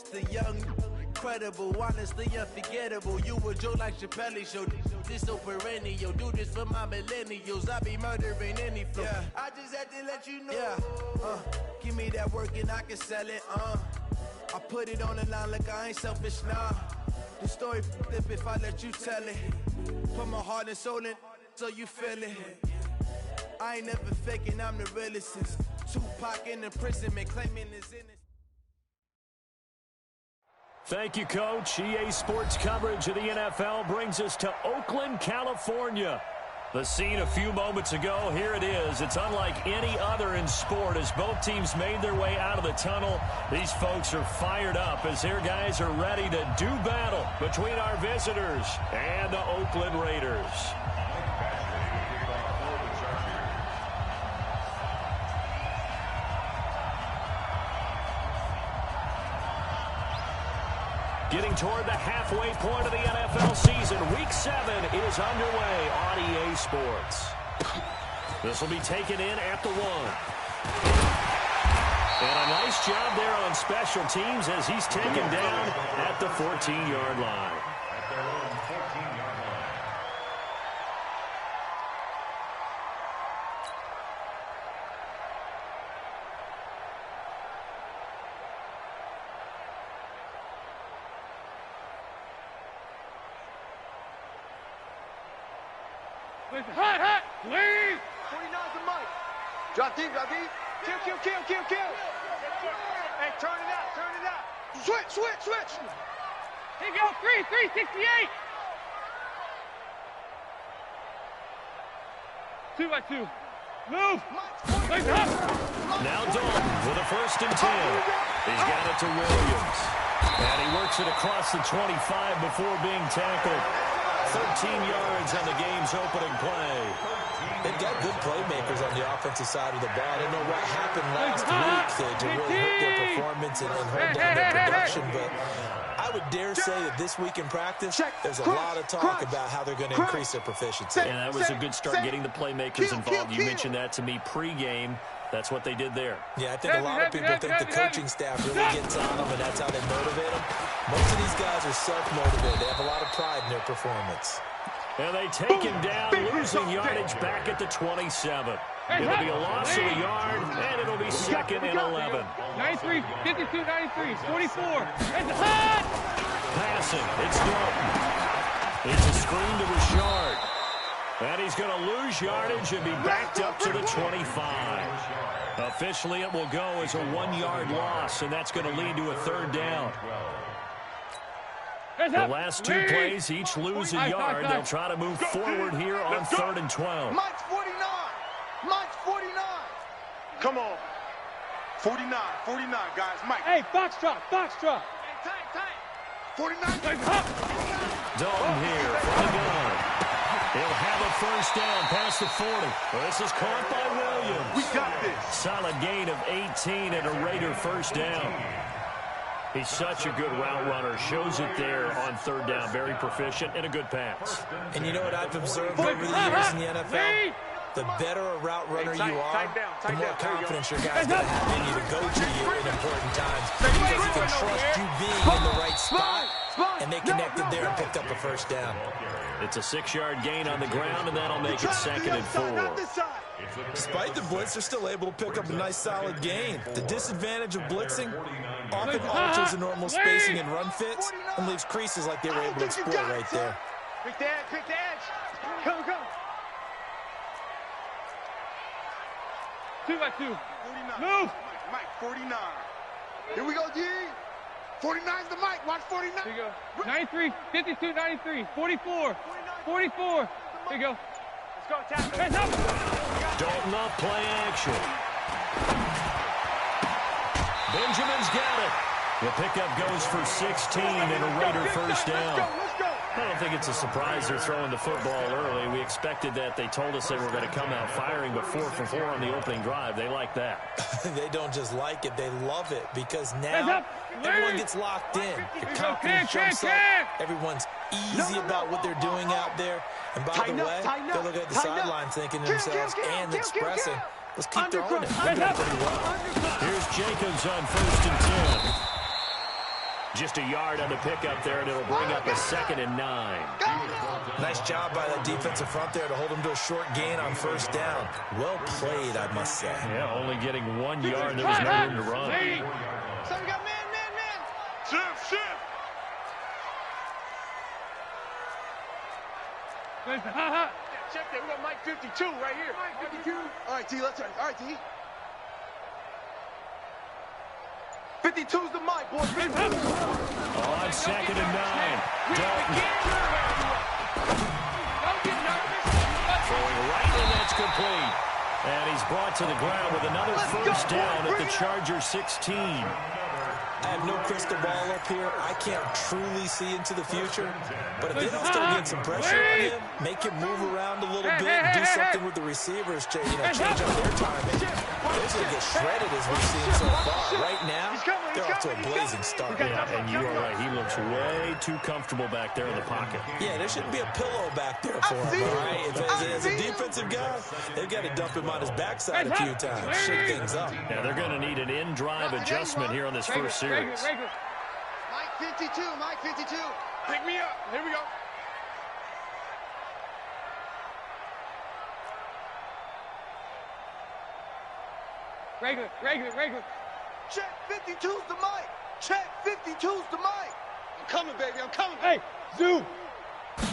the young, incredible, honestly unforgettable. You a joke like Chappelle Show. This so perennial. Do this for my millennials. I be murdering any flow. Yeah. I just had to let you know. Yeah. Give me that work and I can sell it. I put it on the line like I ain't selfish, nah. The story flip if I let you tell it. Put my heart and soul in so you feel it. I ain't never faking, I'm the realest since Tupac in imprisonment, claiming his innocence. Thank you, Coach. EA Sports coverage of the NFL brings us to Oakland, California. The scene a few moments ago, here it is. It's unlike any other in sport as both teams made their way out of the tunnel. These folks are fired up as their guys are ready to do battle between our visitors and the Oakland Raiders. Getting toward the halfway point of the NFL season, Week 7 is underway on EA Sports. This will be taken in at the 1. And a nice job there on special teams as he's taken down at the 14-yard line. Hot, please! 49's the mic. Drop deep. Kill. Hey, turn it out. Switch. Here you go, 368. 2 by 2. Move. Now Dalton with a 1st and 10. He's got it to Williams. And he works it across the 25 before being tackled. 13 yards on the game's opening play. They've got good playmakers on the offensive side of the ball. I don't know what happened last week to really hurt their performance and hold down their production, but I would dare say that this week in practice, there's a lot of talk about how they're going to increase their proficiency. And that was a good start getting the playmakers involved. You mentioned that to me pregame. That's what they did there. Yeah, I think a lot of people think the coaching staff really gets on them, and that's how they motivate them. Most of these guys are self-motivated. They have a lot of pride in their performance. And they take him down, losing yardage back at the 27. It'll be a loss of a yard, and it'll be 2nd and 11. 93, 52, 93, 44. It's hot! Passing, it's Dalton. It's a screen to Richard. And he's going to lose yardage and be backed up to the 25. Officially, it will go as a 1-yard loss, and that's going to lead to a 3rd down. The last 2 plays each lose a yard. They'll try to move forward here on 3rd and 12. Mike's 49. Come on. 49, guys. Mike. Hey, box drop. Tight. 49. Dalton here from the gun. He'll have a 1st down past the 40. This is caught by Williams. We got this. Solid gain of 18 and a Raider 1st down. He's such a good route runner. Shows it there on 3rd down. Very proficient and a good pass. And you know what I've observed over the years in the NFL? The better a route runner you are, the more confidence your guy's going to have in you to go to you in important times. Because he can trust you being in the right spot, and they connected there and picked up a 1st down. It's a 6-yard gain on the ground, and that'll make it 2nd and 4. Despite the blitz, they're still able to pick up a nice, solid gain. The disadvantage of blitzing often alters the normal spacing and run fits and leaves creases like they were able to exploit right there. Pick the edge. Come. 2 by 2. 49. Move. Mike, 49. Here we go, G. 49's the mic. Watch 49. Here you go. 93, 52, 93, 44. Here you go. Let's go, tackle. Hands up. Dalton off play action. Benjamin's got it. The pickup goes for 16 and a Raider 1st down. Let's go. I don't think it's a surprise they're throwing the football early. We expected that. They told us they were going to come out firing, but 4 for 4 on the opening drive. They like that. They don't just like it, they love it, because now everyone gets locked in. The confidence jumps up. Everyone's easy about what they're doing out there. And by the way, they're looking at the sideline thinking to themselves and expressing, let's keep throwing it. We're doing pretty well. Here's Jacobs on 1st and 10. Just a yard on the pickup there, and it'll bring up a 2nd and 9. Nice job by that defensive front there to hold him to a short gain on 1st down. Well played, I must say. Yeah, only getting 1 yard. There was no room to run. So we got man. Shift. Check that. We got Mike 52 right here. Mike 52. All right, T. Let's turn. All right, T. 52's the mic, boys. On 2nd and 9. Dalton. Throwing right, and that's complete. And he's brought to the ground with another 1st down at the Chargers 16. I have no crystal ball up here. I can't truly see into the future. But if they don't start getting some pressure on him, make him move around a little bit, and do something with the receivers, change up their timing, they're going to get shredded as we've seen so far. Right now, they're off to a blazing start. Yeah, and you are right. He looks way too comfortable back there in the pocket. Yeah, there shouldn't be a pillow back there for him, all right? As a defensive guy, they've got to dump him on his backside a few times, shake things up. Yeah, they're going to need an in-drive adjustment here on this first series. Mike 52. Pick me up. Here we go. Regular. Check 52's the mic. Check 52's the mic. I'm coming, baby. I'm coming. Hey, zoom. On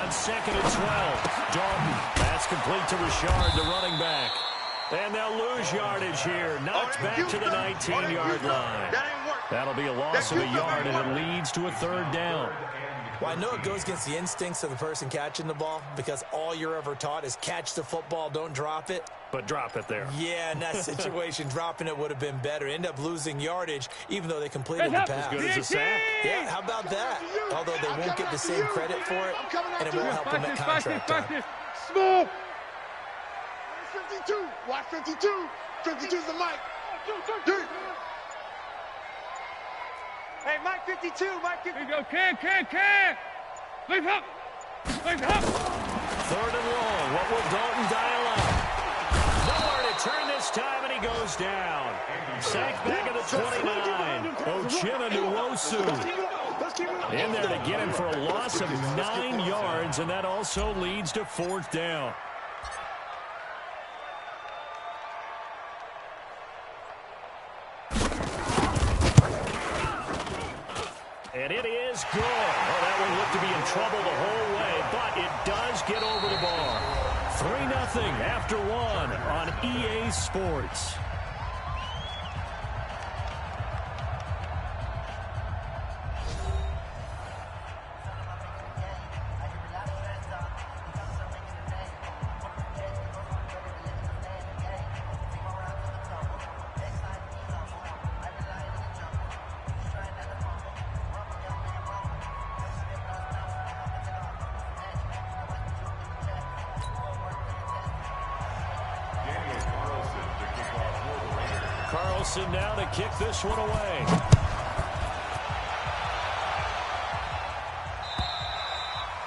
2nd and 12. Dalton. That's complete to Richard, the running back. And they'll lose yardage here. Knocked back to the 19-yard line. That'll be a loss of a yard, and it leads to a 3rd down. Well, I know it goes against the instincts of the person catching the ball because all you're ever taught is catch the football, don't drop it. But drop it there. Yeah, in that situation, dropping it would have been better. End up losing yardage, even though they completed the pass. As good as a sack. Yeah, how about that? Although they won't get the same credit for it, and it won't help them at contract time. Smooth. 52. Watch 52. 52's the mic. Hey, Mike 52. Mike 52. Here you go. Can. Leave up. 3rd and long. What will Dalton dial up? Nowhere to turn this time, and he goes down. Sacked back at the 29. Ochena Nwosu in there to get him for a loss of 9 yards, and that also leads to 4th down. And it is good. Oh, that one looked to be in trouble the whole way, but it does get over the bar. 3-0 after 1 on EA Sports. Carlson now to kick this one away.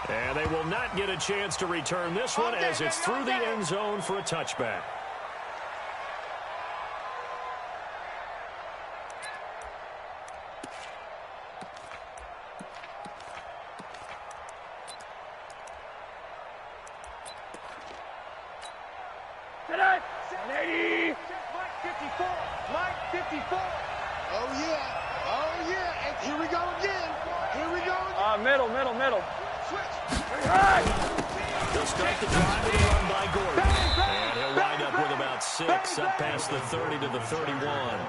And they will not get a chance to return this one as it's through the end zone for a touchback. Mike 54. Oh, yeah. And here we go again. Middle. Switch. They'll start the drive with a run by Gordon. And he'll wind up with about 6 up past the 30 to the 31.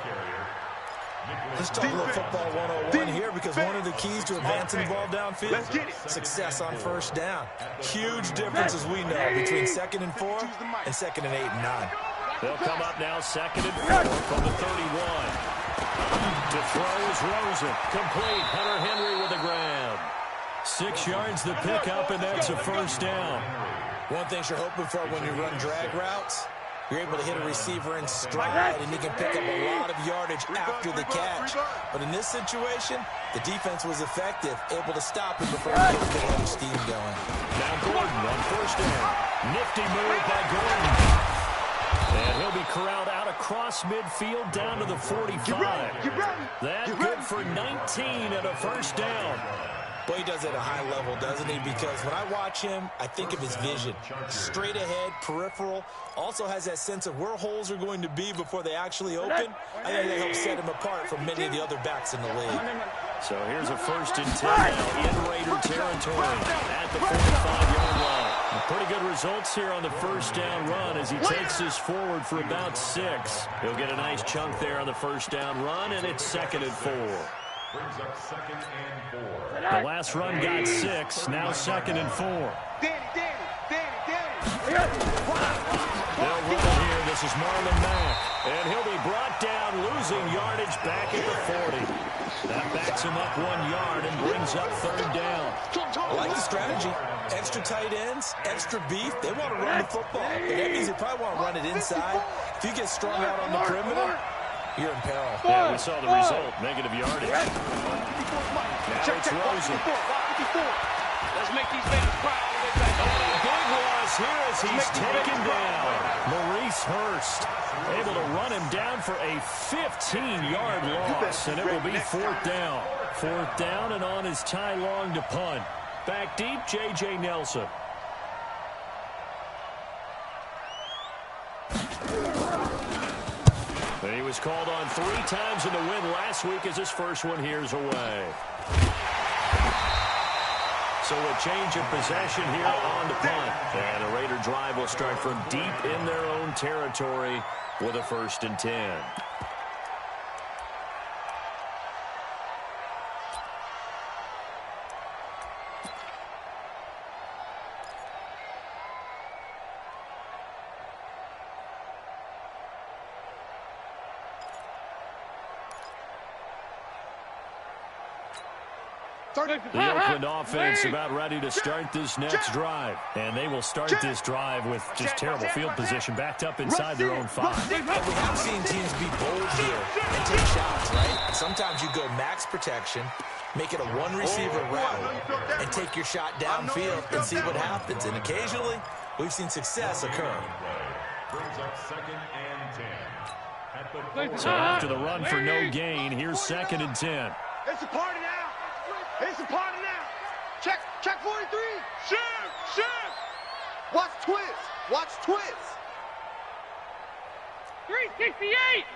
Let's talk a little football 101 here because one of the keys to advancing the ball downfield, success on 1st down. Huge difference, as we know, between 2nd and 4 and 2nd and 8 and 9. They'll come up now 2nd and 4 from the 31. To throw is Rosen. Complete. Hunter Henry with a grab. 6 yards the pickup, and that's a 1st down. One thing you're hoping for when you run drag routes, you're able to hit a receiver in stride, and he can pick up a lot of yardage after the catch. But in this situation, the defense was effective, able to stop him before he could get any steam going. Now Gordon on 1st down. Nifty move by Gordon. And he'll be corralled out across midfield down to the 45. That's good for for 19 and a first down. Well, he does it at a high level, doesn't he? Because when I watch him, I think of his vision. Straight ahead, peripheral. Also has that sense of where holes are going to be before they actually open. I think that helps set him apart from many of the other backs in the league. So here's a 1st and 10 now in Raider territory at the 45-yard line. Pretty good results here on the first down run as he takes this forward for about 6. He'll get a nice chunk there on the first down run, and it's 2nd and 4. Brings up 2nd and 4. The last run got 6, now 2nd and 4. Danny. They'll run it here. This is Marlon Mack, and he'll be brought down, losing yardage back at the 40. That backs him up 1 yard and brings up 3rd down. I like the strategy. Extra tight ends, extra beef. They want to run the football. But that means they probably want to run it inside. If you get strung out on the perimeter, you're in peril. Yeah, we saw the result. Negative yardage. Now it's Rosen. Let's make these babies cry all the way back. Big loss here as he's taken down. Maurice Hurst able to run him down for a 15-yard loss, and it will be 4th down. 4th down and on is Ty Long to punt. Back deep, J.J. Nelson. And he was called on 3 times in the win last week as his first one here's away. So a change of possession here on the punt. And the Raider drive will start from deep in their own territory with a 1st and 10. The Oakland offense about ready to start this next drive. And they will start this drive with just terrible field position backed up inside their own 5. We have seen teams be bold here and take shots, right? Sometimes you go max protection, make it a 1-receiver route, and take your shot downfield and see what happens. And occasionally, we've seen success occur. Brings up 2nd and 10. So after the run for no gain, here's 2nd and 10. It's a party now. It's a party now. Check 43. Shoot. Watch twist. 368.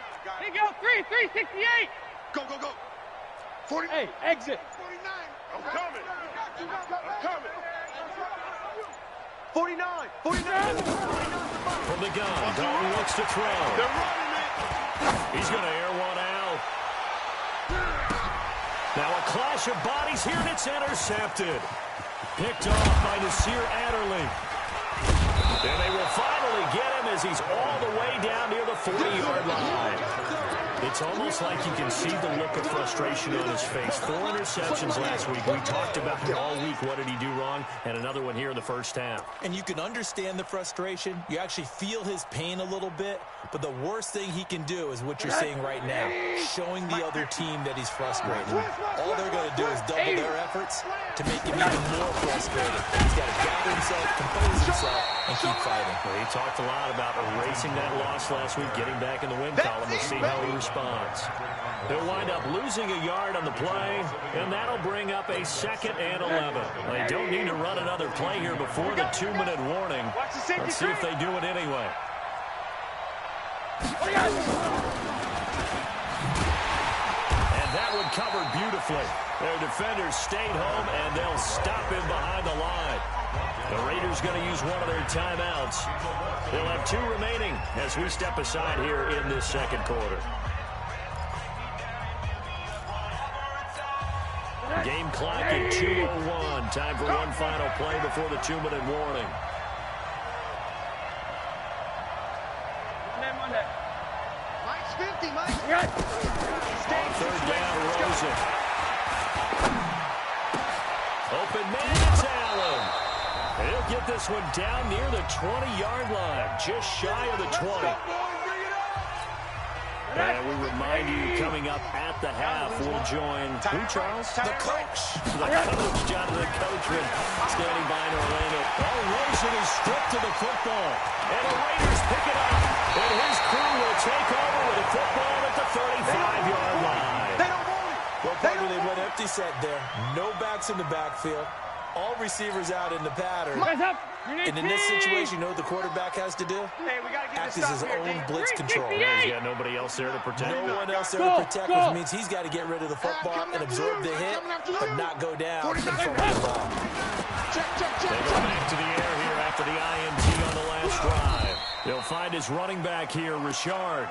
They go 368. Go. 40. Hey, exit. 49. I'm coming. 49. From the gun, Dalton looks to throw. They're running it. He's going to air one out. Now a clash of bodies here, and it's intercepted. Picked off by Nasir Adderley. And they will finally get him as he's all the way down near the 40-yard line. It's almost like you can see the look of frustration on his face. 4 interceptions last week. We talked about it all week. What did he do wrong? And another one here in the first half. And you can understand the frustration. You actually feel his pain a little bit. But the worst thing he can do is what you're seeing right now, showing the other team that he's frustrated. All they're going to do is double their efforts to make him even more frustrated. He's got to gather himself, compose himself, and keep fighting. Well, he talked a lot about erasing that loss last week, getting back in the win column. We'll see how he responds. They'll wind up losing a yard on the play, and that'll bring up a 2nd and 11. They don't need to run another play here before the 2-minute warning. Let's see if they do it anyway. And that one covered beautifully. Their defenders stayed home, and they'll stop him behind the line. The Raiders going to use one of their timeouts. They'll have 2 remaining as we step aside here in this 2nd quarter. Game clock at 2:01. Time for one final play before the 2-minute warning. Mike's 50, Mike. On 3rd down, Rosen. Open man, it's Allen. He'll get this one down near the 20-yard line, just shy of the 20. And we remind you, coming up at the half, we'll join who, Charles? The coach. The coach, Jonathan Coachman, standing by in Orlando. Oh, Rosen is stripped to the football. And the Raiders pick it up. And his crew will take over with a football at the 35-yard line. They don't want it. Well, empty set there. No backs in the backfield. All receivers out in the pattern. And in this situation, you know what the quarterback has to do? Hey, we gotta get act as his own blitz control. He's got nobody else there to protect. No one else there to protect, which means he's got to get rid of the football and absorb the hit, but not go down in front of the ball. They go back to the air here after the INT on the last drive. He'll find his running back here, Richard.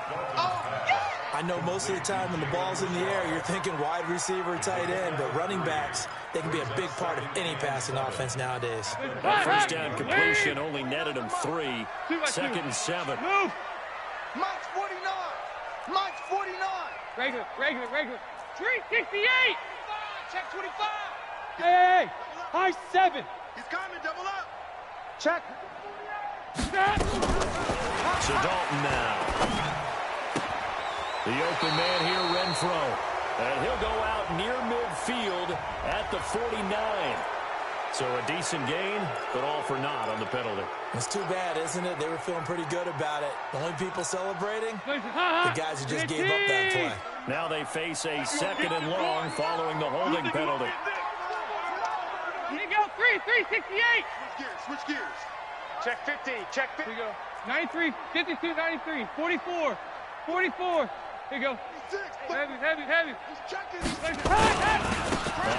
I know most of the time when the ball's in the air, you're thinking wide receiver, tight end, but running backs, they can be a big part of any passing offense nowadays. That first down completion only netted him 3. 2nd and 7. Move! Mike's 49! Mike's 49! Regular. 368! Check 25! Hey! High 7! He's coming, double up! Check! So Dalton now. The open man here, Renfro. And he'll go out near midfield at the 49. So a decent gain, but all for naught on the penalty. It's too bad, isn't it? They were feeling pretty good about it. The only people celebrating, the guys who just gave up that play. Now they face a 2nd and long following the holding penalty. Here you go, 368! Switch gears. Check 50, check 50. Here you go. 93, 52, 93, 44, 44. Here you go. Heavy. He's checking. On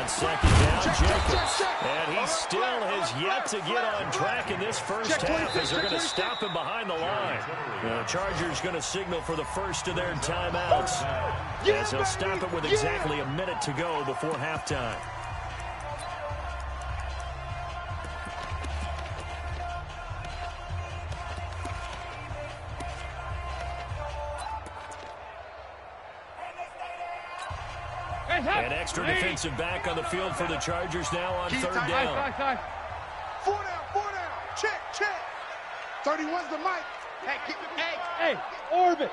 2nd down, Jacobs. And he still has yet to get on track in this first half as they're going to stop him behind the line. The Chargers going to signal for the first of their timeouts as they'll stop it with exactly a minute to go before halftime. An extra defensive back on the field for the Chargers now on 3rd down. 4 down. Check. 31's the mic. Hey, orbit.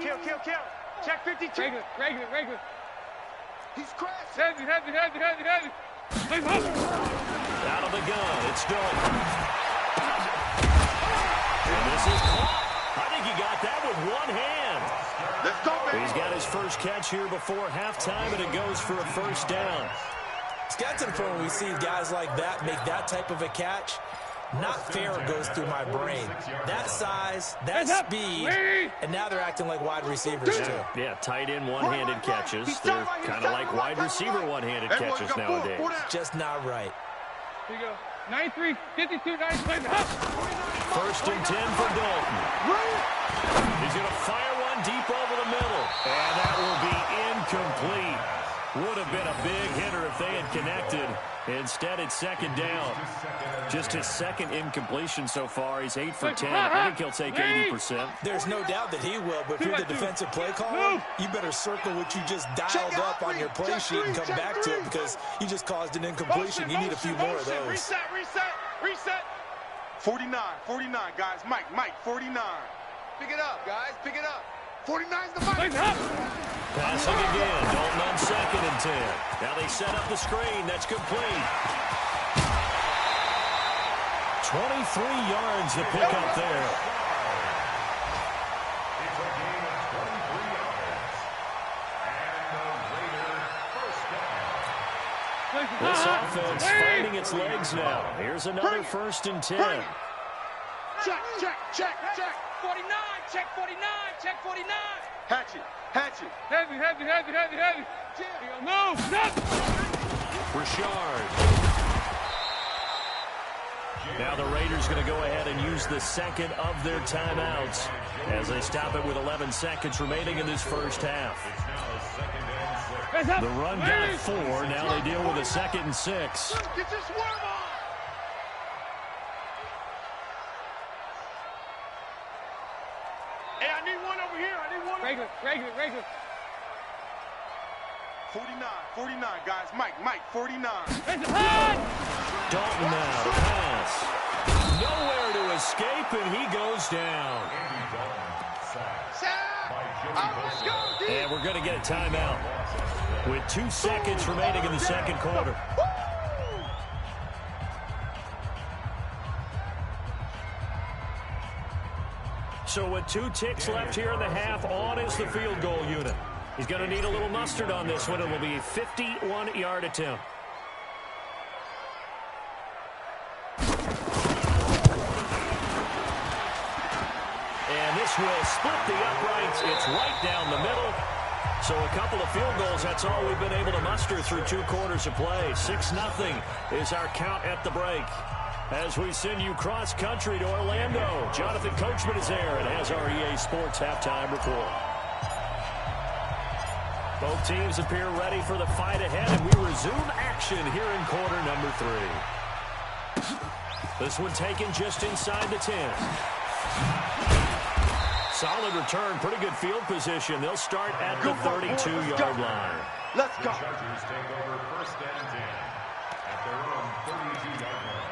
Kill. Check 52. Regular. He's crashing. Heavy. Out of the gun, it's Dalton. And this is caught. I think he got that with one hand. Let's go, baby. He's got his first catch here before halftime, and it goes for a first down. It's got to the point when we see guys like that make that type of a catch. Not fair goes through my brain. That size, that speed, and now they're acting like wide receivers too. Yeah, tight end one-handed catches. They're kind of like wide receiver one-handed catches nowadays. Just not right. Here you go. 93, 52, 93. 1st and 10 for Dalton. He's going to fire one deep over the middle. And that will be incomplete. Would have been a big hitter if they had connected. Instead, it's 2nd down. Just his 2nd incompletion so far. He's 8 for 10. I think he'll take 80%. There's no doubt that he will, but if you're the defensive play caller, you better circle what you just dialed up on your play sheet and come back to it because you just caused an incompletion. You need a few more of those. Reset. 49, guys. Mike, 49. Pick it up, guys. Pick it up. 49's the Mike. Passing again. Dalton on 2nd and 10. Now they set up the screen. That's complete. 23 yards to pick up there. It's a gain of 23 yards. And the Raiders first down. This offense finding its legs now. Here's another 1st and 10. Check. 49, check 49. Hatchet. Heavy. Here you go. Move. Richard. Now the Raiders going to go ahead and use the 2nd of their timeouts as they stop it with 11 seconds remaining in this first half. The run got 4. Now they deal with a 2nd and 6. Get your swerve on. Hey, I need one over here. Regular. 49, guys. Mike, 49. Dalton now to pass. Nowhere to escape, and he goes down. And we're going to get a timeout with 2 seconds remaining in the 2nd quarter. So with 2 ticks left here in the half, on is the field goal unit. He's going to need a little mustard on this one. It will be a 51-yard attempt. And this will split the uprights. It's right down the middle. So a couple of field goals, that's all we've been able to muster through 2 quarters of play. 6-0 is our count at the break. As we send you cross-country to Orlando, Jonathan Coachman is there and has our EA Sports halftime report. Both teams appear ready for the fight ahead, and we resume action here in quarter number 3. This one taken just inside the 10. Solid return, pretty good field position. They'll start at the 32-yard line. Let's go. The Chargers take over 1st and 10 at their own 32-yard line.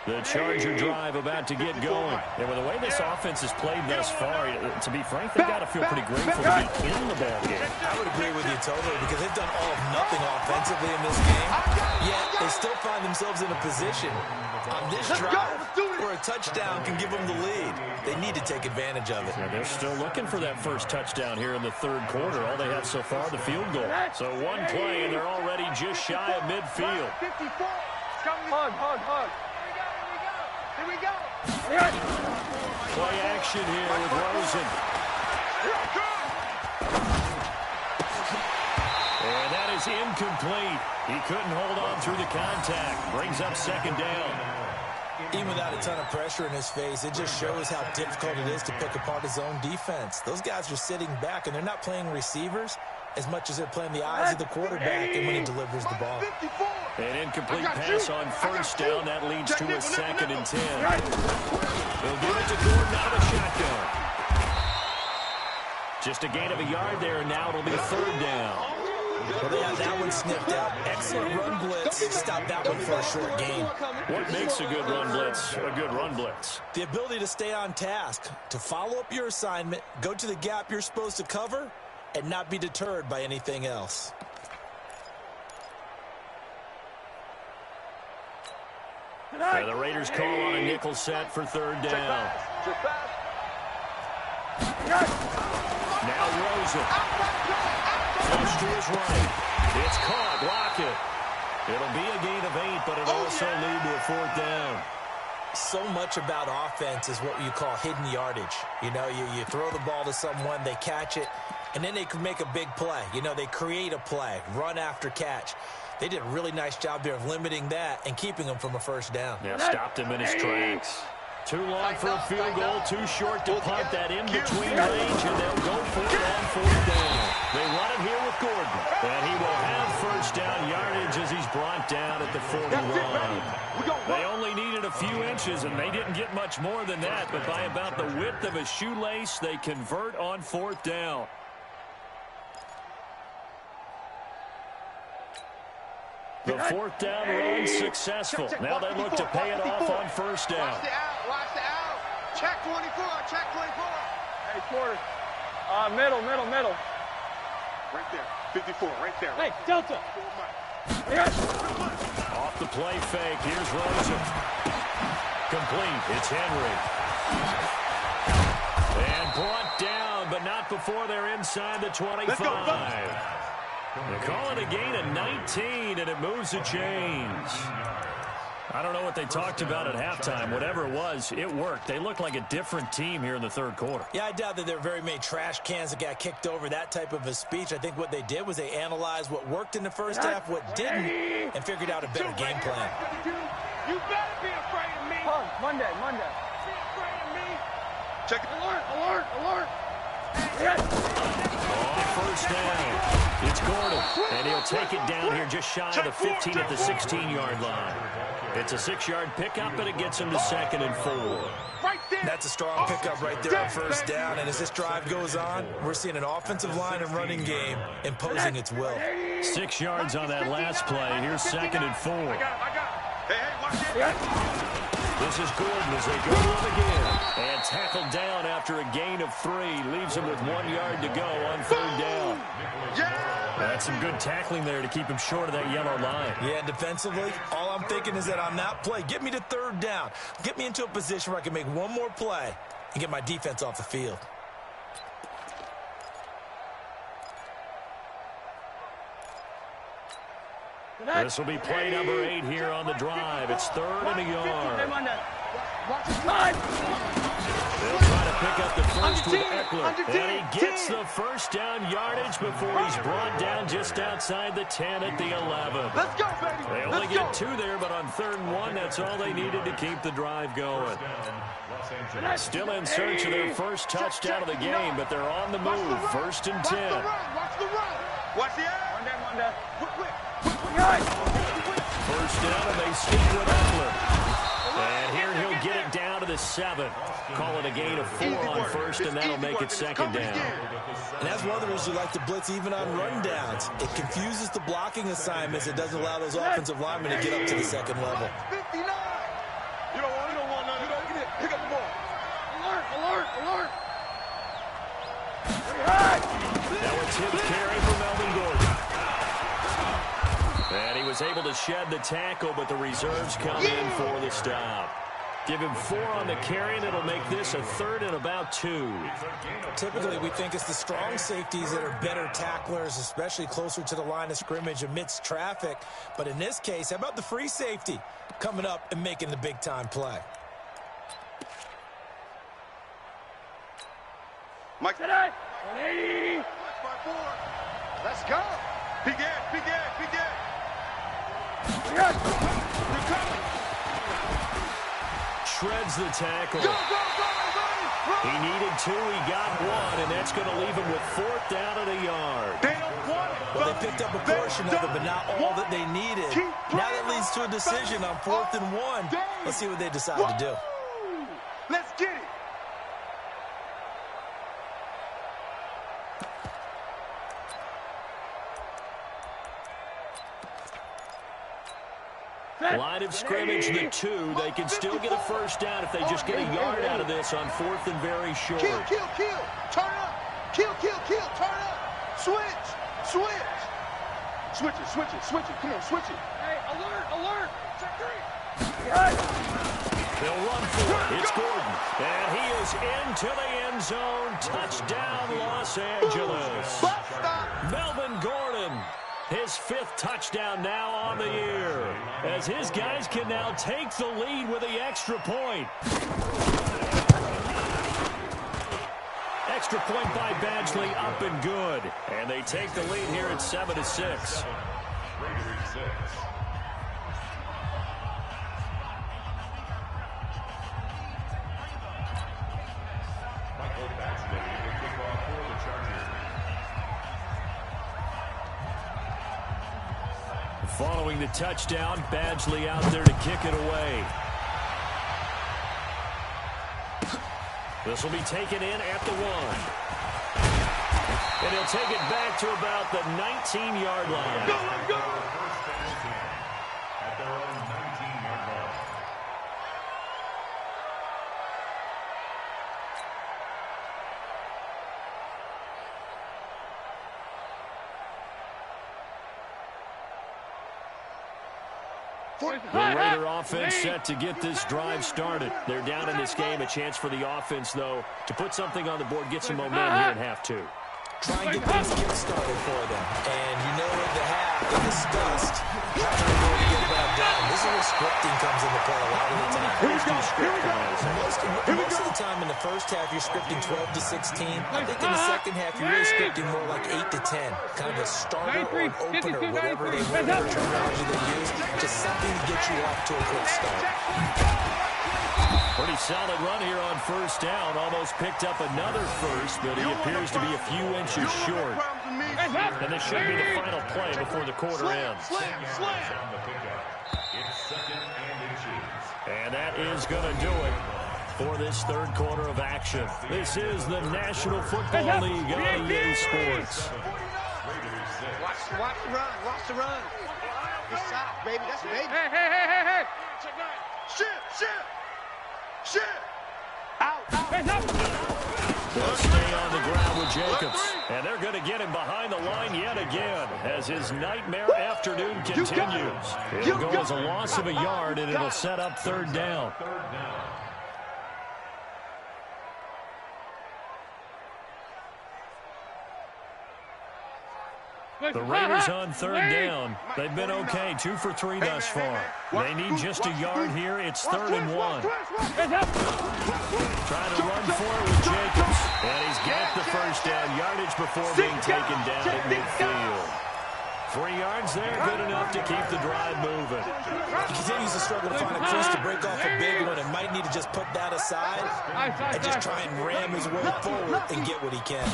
The Charger drive about to get going. And with the way this offense has played thus far, to be frank, they've got to feel pretty grateful to be in the ball game. I would agree with you totally because they've done all of nothing offensively in this game, yet they still find themselves in a position on this drive where a touchdown can give them the lead. They need to take advantage of it. Yeah, they're still looking for that first touchdown here in the 3rd quarter. All they have so far, the field goal. So one play, and they're already just shy of midfield. 54. Hug. Here we go. Play action here with Rosen. And that is incomplete. He couldn't hold on through the contact. Brings up 2nd down. Even without a ton of pressure in his face, it just shows how difficult it is to pick apart his own defense. Those guys are sitting back, and they're not playing receivers as much as they're playing the eyes of the quarterback and when he delivers the ball. An incomplete pass on 1st down. That leads to a 2nd and 10. They'll give it to Gordon out of the shotgun. Just a gain of a yard there, and now it'll be 3rd down. Well, they have that one sniffed out. Excellent run blitz. Stop that one for a short gain. What makes a good run blitz a good run blitz? The ability to stay on task, to follow up your assignment, go to the gap you're supposed to cover, and not be deterred by anything else. Yeah, the Raiders call on a nickel set for 3rd down. Now Rosen. Close to his right. It's caught. Block it. It'll be a gain of 8, but it'll also lead to a 4th down. So much about offense is what you call hidden yardage. You know, you throw the ball to someone, they catch it, and then they can make a big play. You know, they create a play, run after catch. They did a really nice job there of limiting that and keeping him from a 1st down. Yeah, stopped him in his tracks. Too long for a field goal, too short to punt. That in-between range, and they'll go for it on 4th down. They run it here with Gordon, and he will have 1st down yardage as he's brought down at the 41. They only needed a few inches, and they didn't get much more than that, but by about the width of a shoelace, they convert on 4th down. The 4th down run successful. Now they look to pay it off on 1st down. Watch the out. Check 24. Hey, quarter. Middle. Right there. 54, right there. Hey, Delta. Off the play fake. Here's Rosen. Complete. It's Henry. And brought down, but not before they're inside the 25. They call it a gain of 19, and it moves the chains. I don't know what they talked about at halftime. Whatever it was, it worked. They look like a different team here in the 3rd quarter. Yeah, I doubt that there were very many trash cans that got kicked over, that type of a speech. I think what they did was they analyzed what worked in the 1st half, what didn't, and figured out a better game plan. You better be afraid of me. Monday. Be afraid of me. Check it. Alert. On 1st down, it's Gordon, and he'll take it down here just shy of the 15 at the 16-yard line. It's a 6-yard pickup, and it gets him to 2nd and 4. That's a strong pickup right there on 1st down, and as this drive goes on, we're seeing an offensive line and running game imposing its will. 6 yards on that last play. Here's 2nd and 4. I got it. Hey, watch it. This is Gordon as they go on again. And tackled down after a gain of 3. Leaves him with 1 yard to go on 3rd down. That's some good tackling there to keep him short of that yellow line. Yeah, and defensively, all I'm thinking is that on that play, get me to 3rd down. Get me into a position where I can make one more play and get my defense off the field. This will be play number 8 here on the drive. It's 3rd and a yard. They'll try to pick up the first with Eckler. And he gets the first down yardage before he's brought down just outside the 10 at the 11. Let's go, baby. They only get 2 there, but on 3rd and 1, that's all they needed to keep the drive going. Still in search of their first touchdown of the game, but they're on the move. 1st and 10. Watch the run. Watch the air. First down, and they stick with Eckler. And here he'll get it down to the 7. Call it a gain of 4 on 1st, and that'll make it 2nd down. And that's one of the reasons you like to blitz even on rundowns. It confuses the blocking assignments. It doesn't allow those offensive linemen to get up to the 2nd level. 59. You don't want none. You don't get it. Pick up the ball. Alert. Now it's his carry for Melvin Gordon. And he was able to shed the tackle, but the reserves come in for the stop. Give him 4 on the carry, and it'll make this a 3rd and about 2. Typically, we think it's the strong safeties that are better tacklers, especially closer to the line of scrimmage amidst traffic. But in this case, how about the free safety coming up and making the big-time play? Mike today. 180. Let's go. Big Ed. Shreds the tackle. Go. He needed 2, he got 1, and that's going to leave him with 4th down at a yard. They don't want it. Well, they picked up a portion of it, but not all that they needed. Now that leads to a decision on 4th and 1. Let's see what they decide to do. Let's get it. Line of scrimmage, the 2. They can still get a first down if they just get a yard out of this on 4th and very short. Kill. Turn up. Kill. Turn up. Switch. Switch it. Come on, switch it. Hey, alert. Check 3. They'll run for it. It's Gordon. And he is into the end zone. Touchdown, Los Angeles. Melvin Gordon. His 5th touchdown now on the year, as his guys can now take the lead with the extra point. Extra point by Badgley, up and good. And they take the lead here at 7-6. Following the touchdown, Badgley out there to kick it away. This will be taken in at the 1. And he'll take it back to about the 19-yard line. Go. At their own 19-yard line. The Raider offense set to get this drive started. They're down in this game. A chance for the offense, though, to put something on the board, get some momentum here in half 2. Try and get things kick-started for them. And you know at the half, they discussed how they're going to get that done. This is where scripting comes into play a lot of the time. Most of the time in the first half, you're scripting 12 to 16. I think in the second half, you're really scripting more like 8 to 10. Kind of a starter or an opener, whatever terminology they use. Just something to get you off to a quick start. Pretty solid run here on 1st down. Almost picked up another first, but he appears to be a few inches short. And this should be the final play before the quarter ends. And that is going to do it for this 3rd quarter of action. This is the National Football League on EA Sports. Watch the run. It's south, baby. That's baby. Hey. Shit. Out. They'll stay on the ground with Jacobs. And they're going to get him behind the line yet again as his nightmare afternoon continues. It'll go as a loss of a yard, and it'll set up 3rd down. The Raiders on third down. They've been okay, 2 for 3 thus far. They need just a yard here. It's 3rd and 1. Trying to run for it with Jacobs. And he's got the first down. Yardage before being taken down at midfield. 3 yards there, good enough to keep the drive moving. He continues to struggle to find a crease to break off a big one and might need to just put that aside and just try and ram his way forward and get what he can.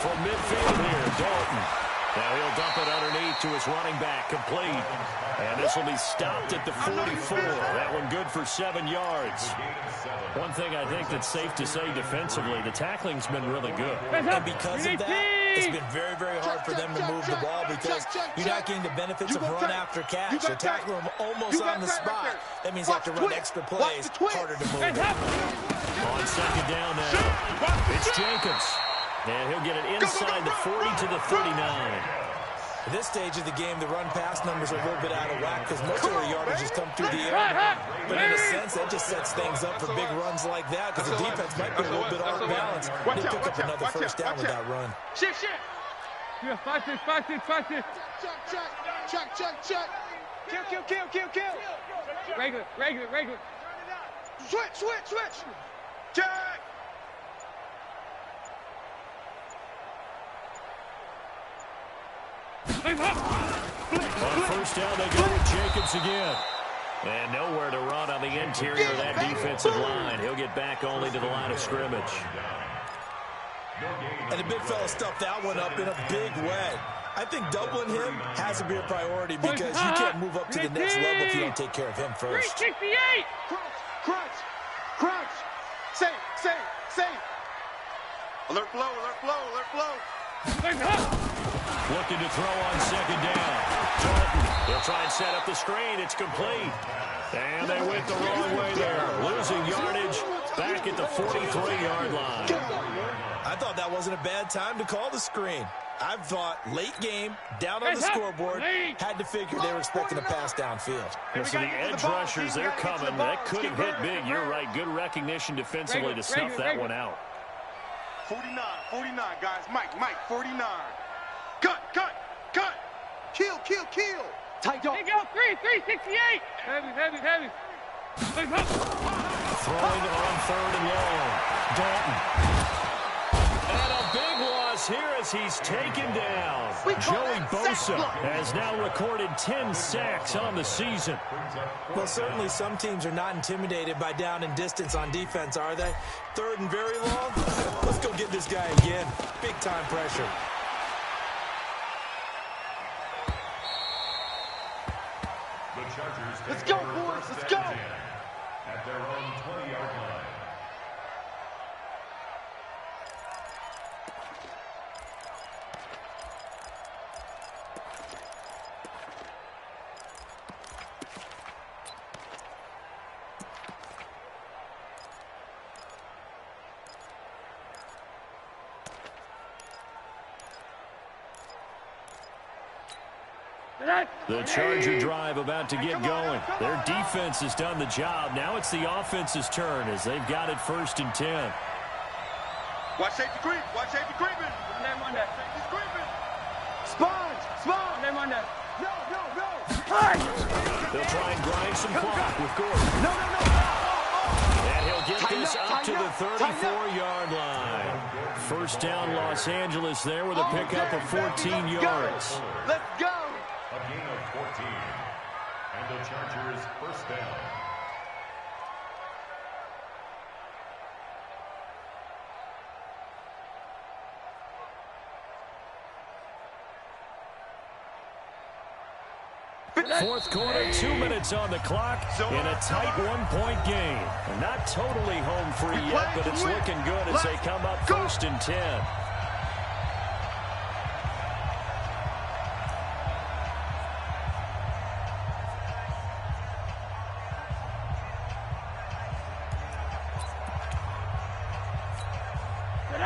From midfield here, Dalton. Now he'll dump it underneath to his running back, complete. And this will be stopped at the 44. That one good for 7 yards. One thing I think that's safe to say defensively, the tackling's been really good. And because of that, it's been very, very hard for them to move the ball because you're not getting the benefits of run after catch. You're tackling them almost on the spot. That means you have to run extra plays, harder to move it. On second down now, it's Jacobs. And he'll get it inside the 40 to the 39. At this stage of the game, the run-pass numbers are a little bit out of whack because most of their yardages come through the air. But in a sense, that just sets things up for big runs like that because the defense might be a little bit off balance. They pick up another first down with that run. Shift. Yeah, 5-6. Check. Kill. Regular. Switch. Check. On first down, they go with Jacobs again. And nowhere to run on the interior of that defensive line. He'll get back only to the line of scrimmage. And the big fella stuffed that one up in a big way. I think doubling him has to be a priority because you can't move up to the next level if you don't take care of him first. 368! Crunch! Safe! Alert flow! Looking to throw on second down. Dalton, they'll try and set up the screen. It's complete. And they went the wrong way there. Losing yardage back at the 43-yard line. I thought that wasn't a bad time to call the screen. I thought late game, down on the scoreboard, had to figure they were expecting a pass downfield. So the edge rushers, they're coming. That could have hit big. You're right. Good recognition defensively to snuff that one out. 49, guys. Mike, 49. Cut. Kill. Tight dog. Here you go, 368. Heavy. Throwing it on 3rd and long. Dalton. And a big loss here as he's taken down. Joey Bosa has now recorded 10 sacks on the season. Well, certainly some teams are not intimidated by down and distance on defense, are they? 3rd and very long? Let's go get this guy again. Big time pressure. Let's go, boys. Let's go. At their own 20-yard line. The Charger drive about to get going. Their defense has done the job. Now it's the offense's turn as they've got it 1st and 10. Watch safety creep. Safety's creeping. Sponge. No. They'll try and grind some clock with Gordon. No. And he'll get this up to the 34-yard line. First down, Los Angeles there with a pickup of 14 yards. Let's go. A gain of 14. And the Chargers first down. Fourth quarter, 2 minutes on the clock in a tight 1-point game. Not totally home free yet, but it's looking good as they come up 1st and 10.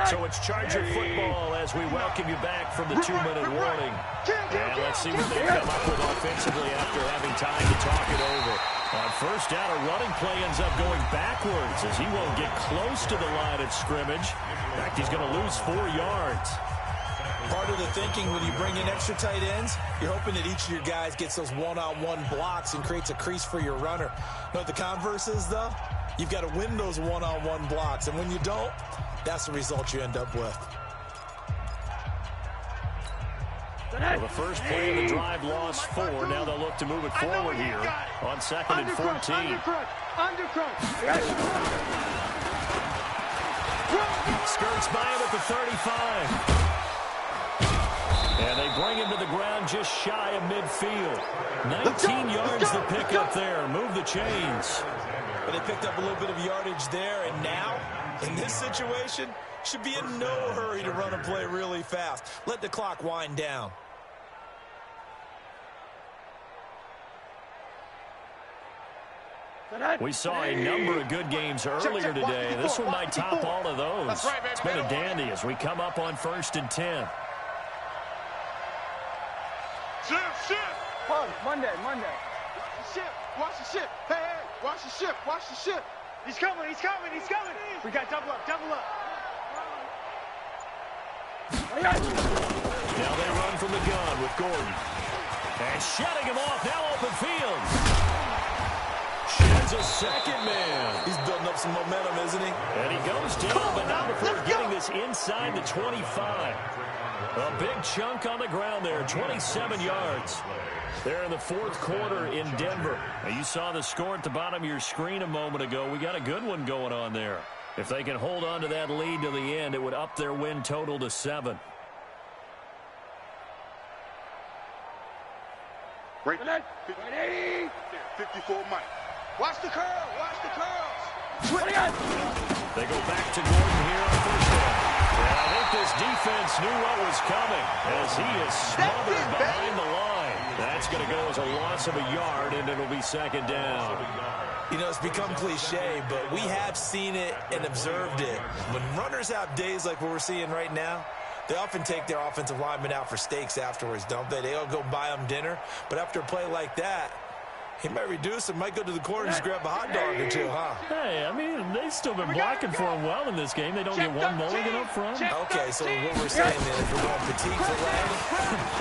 So it's Charger football as we welcome you back from the 2-minute warning. And let's see what they come up with offensively after having time to talk it over. On first down, a running play ends up going backwards as he won't get close to the line of scrimmage. In fact, he's going to lose 4 yards. Part of the thinking when you bring in extra tight ends, you're hoping that each of your guys gets those one-on-one blocks and creates a crease for your runner. You know what the converse is, though? You've got to win those one-on-one blocks, and when you don't, that's the result you end up with. Well, the first play of the drive lost 4. Now they'll look to move it forward here on 2nd and 14. Skirts by him at the 35. And they bring him to the ground just shy of midfield. 19 yards to pick up there. Move the chains. But they picked up a little bit of yardage there, and now, in this situation, should be in no hurry to run a play really fast. Let the clock wind down. We saw a number of good games earlier today. This one might top all of those. It's been a dandy as we come up on 1st and 10. Shift. Monday. Watch the ship. Hey, watch the ship. He's coming. We got double up. Now they run from the gun with Gordon. And shutting him off, now open field. Sheds a second man. He's building up some momentum, isn't he? And he goes down, but not before getting this inside the 25. A big chunk on the ground there, 27 yards. They're in the 4th quarter in Denver. Now, you saw the score at the bottom of your screen a moment ago. We got a good one going on there. If they can hold on to that lead to the end, it would up their win total to 7. Ready? 54 Mike. Watch the curls. They go back to Gordon here on 1st down. And I think this defense knew what was coming as he is smothered behind the line. That's going to go as a loss of a yard, and it'll be 2nd down. You know, it's become cliche, but we have seen it and observed it. When runners have days like what we're seeing right now, they often take their offensive linemen out for steaks afterwards, don't they? They'll go buy them dinner. But after a play like that, he might reduce it, might go to the corner and just grab a hot dog or two, huh? Hey, I mean, they've still been blocking for him well in this game. They don't get one mulligan up front. Okay, so what we're saying then is we're going petite filet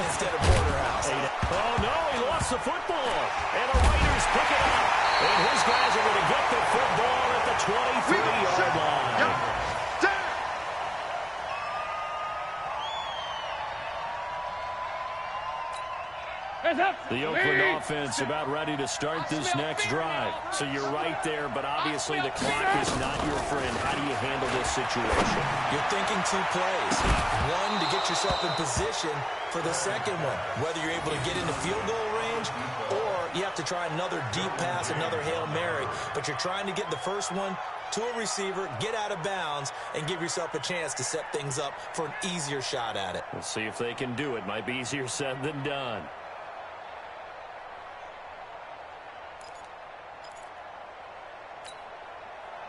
instead of porterhouse. Oh, no, he lost the football. And the Raiders pick it up. And his guys are going to get the football at the 23-yard line. The Oakland offense about ready to start this next drive. So you're right there, but obviously the clock is not your friend. How do you handle this situation? You're thinking 2 plays. One, to get yourself in position for the second one, whether you're able to get into field goal range or you have to try another deep pass, another Hail Mary. But you're trying to get the first one to a receiver, get out of bounds, and give yourself a chance to set things up for an easier shot at it. We'll see if they can do it. Might be easier said than done.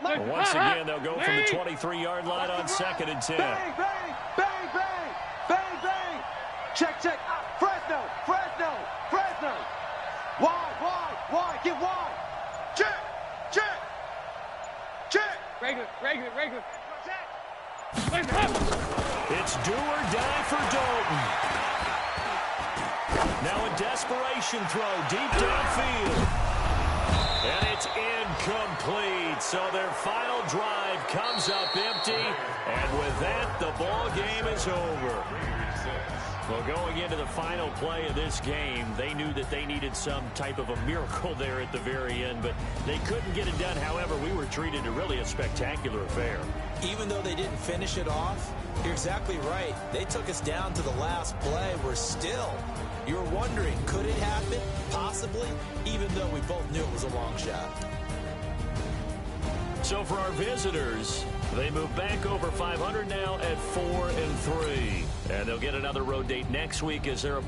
Well, once again, they'll go from the 23-yard line on 2nd and 10. Bang, bang, bang, bang, bang, bang. Check. Fresno. Wide, get wide. Check. Regular. It's do or die for Dalton. Now a desperation throw deep downfield. And it's incomplete. So their final drive comes up empty. And with that, the ball game is over. Well, going into the final play of this game, they knew that they needed some type of a miracle there at the very end, but they couldn't get it done. However, we were treated to really a spectacular affair. Even though they didn't finish it off, you're exactly right. They took us down to the last play. We're still, you're wondering, could it happen? Possibly, even though we both knew it was a long shot. So for our visitors, they move back over 500 now at 4-3. And they'll get another road date next week as they're